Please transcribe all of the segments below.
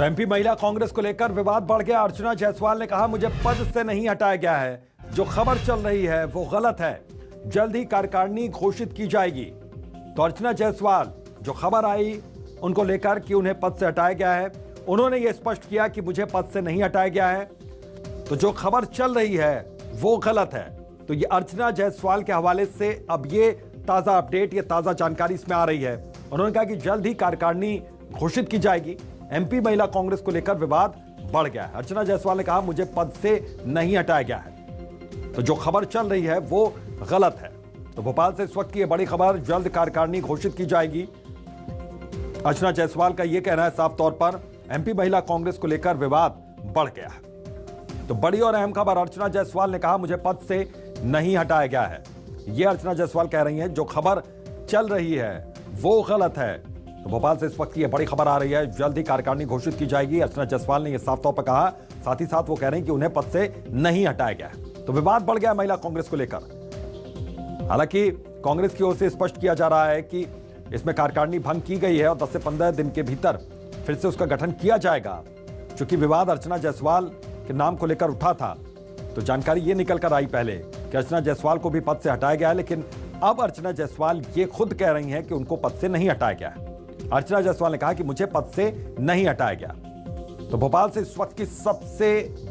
तो एमपी महिला कांग्रेस को लेकर विवाद बढ़ गया। अर्चना जायसवाल ने कहा, मुझे पद से नहीं हटाया गया है, जो खबर चल रही है वो गलत है, जल्द ही कार्यकारिणी घोषित की जाएगी। तो अर्चना जायसवाल, जो खबर आई उनको लेकर कि उन्हें पद से हटाया गया है, उन्होंने ये स्पष्ट किया कि मुझे पद से नहीं हटाया गया है, तो जो खबर चल रही है वो गलत है। तो ये अर्चना जायसवाल के हवाले से अब ये ताजा अपडेट, ये ताजा जानकारी इसमें आ रही है। उन्होंने कहा कि जल्द ही कार्यकारिणी घोषित की जाएगी। एमपी महिला कांग्रेस को लेकर विवाद बढ़ गया है। अर्चना जायसवाल ने कहा, मुझे पद से नहीं हटाया गया है, तो जो खबर चल रही है वो गलत है। तो भोपाल से इस वक्त की बड़ी खबर, जल्द कार्यकारिणी घोषित की जाएगी। अर्चना जायसवाल का यह कहना है साफ तौर पर एमपी महिला कांग्रेस को लेकर विवाद बढ़ गया है। तो बड़ी और अहम खबर, अर्चना जायसवाल ने कहा, मुझे पद से नहीं हटाया गया है। यह अर्चना जायसवाल कह रही हैं, जो खबर चल रही है वो गलत है। तो भोपाल से इस वक्त की बड़ी खबर आ रही है, जल्द ही कार्यकारिणी घोषित की जाएगी। अर्चना जायसवाल ने यह साफ तौर पर कहा, साथ ही साथ वो कह रहे हैं कि उन्हें पद से नहीं हटाया गया है। तो विवाद बढ़ गया महिला कांग्रेस को लेकर। हालांकि कांग्रेस की ओर से स्पष्ट किया जा रहा है कि इसमें कार्यकारिणी भंग की गई है और 10 से 15 दिन के भीतर फिर से उसका गठन किया जाएगा। चूंकि विवाद अर्चना जायसवाल के नाम को लेकर उठा था, तो जानकारी ये निकल कर आई पहले कि अर्चना जायसवाल को भी पद से हटाया गया है, लेकिन अब अर्चना जायसवाल ये खुद कह रही हैं कि उनको पद से नहीं हटाया गया है। अर्चना जायसवाल ने कहा कि मुझे पद से नहीं हटाया गया। तो भोपाल से इस वक्त की सबसे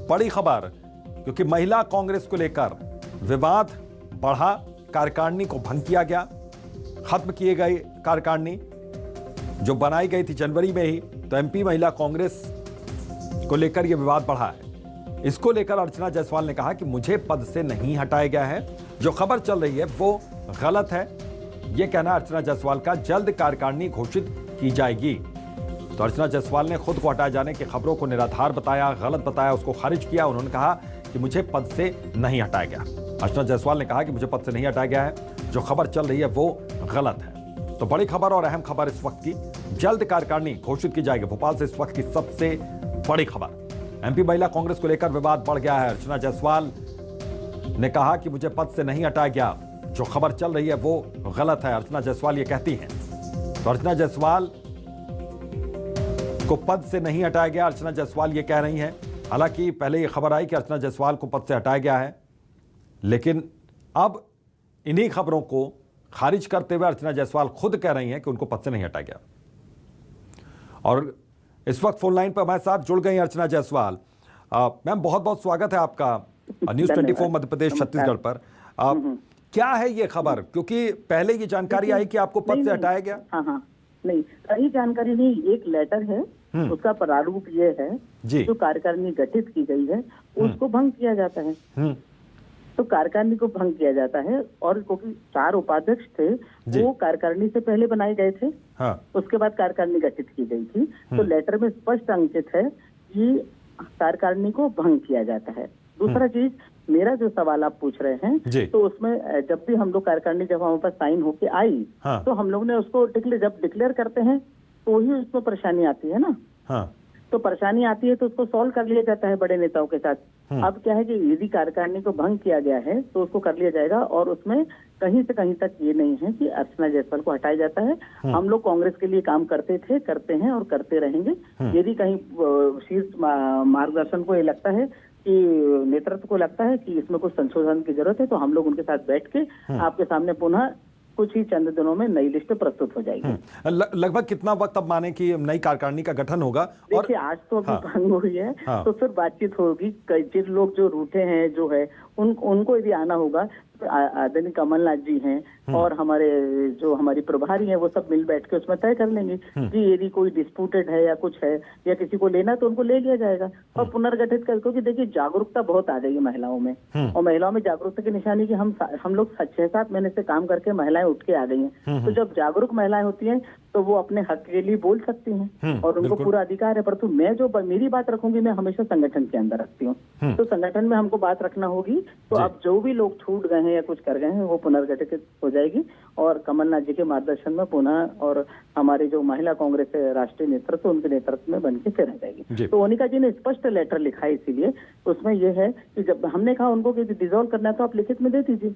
बड़ी खबर, क्योंकि महिला कांग्रेस को लेकर विवाद बढ़ा, कार्यकारिणी को भंग किया गया, खत्म किए गए कार्यकारिणी जो बनाई गई थी जनवरी में ही। तो एमपी महिला कांग्रेस को लेकर यह विवाद बढ़ा है। इसको लेकर अर्चना जायसवाल ने कहा कि मुझे पद से नहीं हटाया गया है, जो खबर चल रही है वो गलत है। यह कहना अर्चना जायसवाल का, जल्द कार्यकारिणी घोषित की जाएगी। तो अर्चना जायसवाल ने खुद को हटाए जाने की खबरों को निराधार बताया, गलत बताया, उसको खारिज किया। उन्होंने कहा कि मुझे पद से नहीं हटाया गया। अर्चना जायसवाल ने कहा कि मुझे पद से नहीं हटाया गया है, जो खबर चल रही है वो गलत है। तो बड़ी खबर और अहम खबर इस वक्त की, जल्द कार्यकारिणी घोषित की जाएगी। भोपाल से इस वक्त की सबसे बड़ी खबर, एमपी महिला कांग्रेस को लेकर विवाद बढ़ गया है। अर्चना जायसवाल ने कहा कि मुझे पद से नहीं हटाया गया, जो खबर चल रही है वो गलत है। अर्चना जायसवाल ये कहती हैं। तो अर्चना जायसवाल को पद से नहीं हटाया गया, अर्चना जायसवाल ये कह रही हैं। हालांकि पहले ये खबर आई कि अर्चना जायसवाल को पद से हटाया गया है, लेकिन अब इन्हीं खबरों को खारिज करते हुए अर्चना जायसवाल खुद कह रही हैं कि उनको पद से नहीं हटाया गया। और इस वक्त फोन लाइन पर हमारे साथ जुड़ गई अर्चना जायसवाल। मैम, बहुत बहुत स्वागत है आपका न्यूज़ 24 मध्य प्रदेश छत्तीसगढ़ पर। क्या है ये खबर, क्योंकि पहले ये जानकारी आई कि आपको पद से हटाया गया? हाँ, नहीं, सही जानकारी नहीं, एक लेटर है, उसका प्रारूप ये है जी, जो कार्यकारिणी गठित की गई है उसको भंग किया जाता है। तो कार्यकारिणी को भंग किया जाता है, और क्योंकि 4 उपाध्यक्ष थे वो कार्यकारिणी से पहले बनाए गए थे। हाँ। उसके बाद कार्यकारिणी गठित की गई थी। तो लेटर में स्पष्ट अंकित है कि कार्यकारिणी को भंग किया जाता है। दूसरा चीज, मेरा जो सवाल आप पूछ रहे हैं, तो उसमें जब भी हम लोग कार्यकारिणी जब हमारे पास साइन होके आई, हाँ, तो हम लोग ने उसको जब डिक्लेयर करते हैं तो ही उसमें परेशानी आती है ना। हाँ। तो परेशानी आती है तो उसको सॉल्व कर लिया जाता है बड़े नेताओं के साथ। अब क्या है कि यदि कार्यकारिणी को भंग किया गया है तो उसको कर लिया जाएगा, और उसमें कहीं से कहीं तक ये नहीं है कि अर्चना जायसवाल को हटाया जाता है। हम लोग कांग्रेस के लिए काम करते थे, करते हैं और करते रहेंगे। यदि कहीं शीर्ष मार्गदर्शन को ये लगता है कि नेतृत्व को लगता है कि इसमें कुछ संशोधन की जरूरत है, तो हम लोग उनके साथ बैठ के आपके सामने पुनः कुछ ही चंद दिनों में नई लिस्ट प्रस्तुत हो जाएगी। लगभग कितना वक्त अब माने कि नई कार्यकारिणी का गठन होगा? देखिए, आज तो अभी भंग हुई है, तो फिर बातचीत होगी। जिन लोग जो रूठे हैं जो है उनको यदि आना होगा, आदरणीय कमलनाथ जी हैं और हमारी प्रभारी हैं, वो सब मिल बैठ के उसमें तय कर लेंगे कि यदि कोई डिस्प्यूटेड है या कुछ है या किसी को लेना तो उनको ले लिया जाएगा और पुनर्गठित कर। क्योंकि देखिए, जागरूकता बहुत आ गई है महिलाओं में, और महिलाओं में जागरूकता की निशानी की हम लोग 6-7 महीने से काम करके महिलाएं उठ के आ गई हैं। तो जब जागरूक महिलाएं होती हैं तो वो अपने हक के लिए बोल सकती हैं और उनको पूरा अधिकार है। परंतु मैं जो मेरी बात रखूंगी, मैं हमेशा संगठन के अंदर रखती हूँ, तो संगठन में हमको बात रखना होगी। तो अब जो भी लोग छूट गए हैं या कुछ कर गए हैं वो पुनर्गठित हो जाएगी, और कमलनाथ जी के मार्गदर्शन में पुनः, और हमारे जो महिला कांग्रेस राष्ट्रीय नेतृत्व, उनके नेतृत्व में बनके फिर आ जाएगी। तो मोनिका जी ने स्पष्ट लेटर लिखा है, इसीलिए उसमें यह है कि जब हमने कहा उनको कि डिसॉल्व करना है तो आप लिखित में दे दीजिए।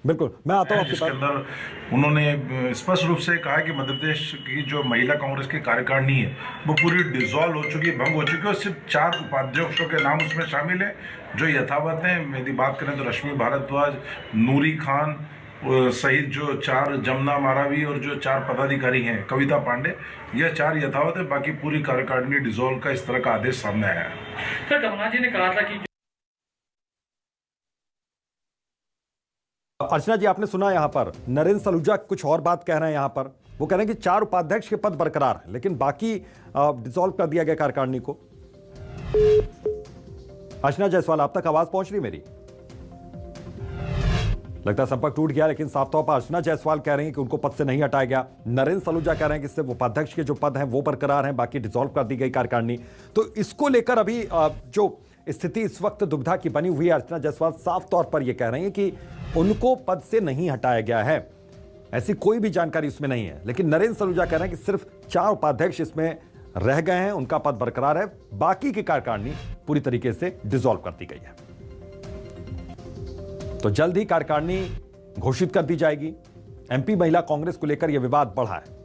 बिल्कुल, मैं आता हूँ आपके जिसके पास। अंदर उन्होंने स्पष्ट रूप से कहा कि मध्य प्रदेश की जो महिला कांग्रेस की कार्यकारिणी है वो पूरी डिसॉल्व हो चुकी है, भंग हो चुकी है, और सिर्फ 4 उपाध्यक्षों के नाम उसमें शामिल है जो यथावत हैं। यदि बात करें तो रश्मि भारद्वाज, नूरी खान सहित जो 4 जमुना मारावी और जो 4 पदाधिकारी हैं, कविता पांडे, यह 4 यथावत है। बाकी पूरी कार्यकारिणी डिसॉल्व का इस तरह का आदेश सामने आया है। सर, कमलनाथ जी ने कहा था कि अर्चना जी, आपने सुना यहां पर नरेंद्र सलूजा कुछ और बात कह रहे हैं। यहां पर वो कह रहे हैं कि 4 उपाध्यक्ष के पद बरकरार हैं, लेकिन बाकी डिसॉल्व कर दिया गया कार्यकारिणी को। अर्चना जायसवाल, आप तक आवाज पहुंच रही मेरी? लगता है संपर्क टूट गया, लेकिन साफ तौर पर अर्चना जायसवाल कह रही हैं कि उनको पद से नहीं हटाया गया। नरेंद्र सलूजा कह रहे हैं कि सिर्फ उपाध्यक्ष के जो पद हैं वो बरकरार हैं, बाकी डिसॉल्व कर दी गई कार्यकारिणी। तो इसको लेकर अभी जो स्थिति इस वक्त दुविधा की बनी हुई है, अर्चना जायसवाल साफ तौर पर यह कह रही हैं कि उनको पद से नहीं हटाया गया है, ऐसी कोई भी जानकारी इसमें नहीं है। लेकिन नरेंद्र सलूजा कह रहे हैं कि सिर्फ 4 उपाध्यक्ष इसमें रह गए हैं, उनका पद बरकरार है, बाकी की कार्यकारिणी पूरी तरीके से डिसॉल्व कर दी गई है। तो जल्द ही कार्यकारिणी घोषित कर दी जाएगी। एमपी महिला कांग्रेस को लेकर यह विवाद बढ़ा है।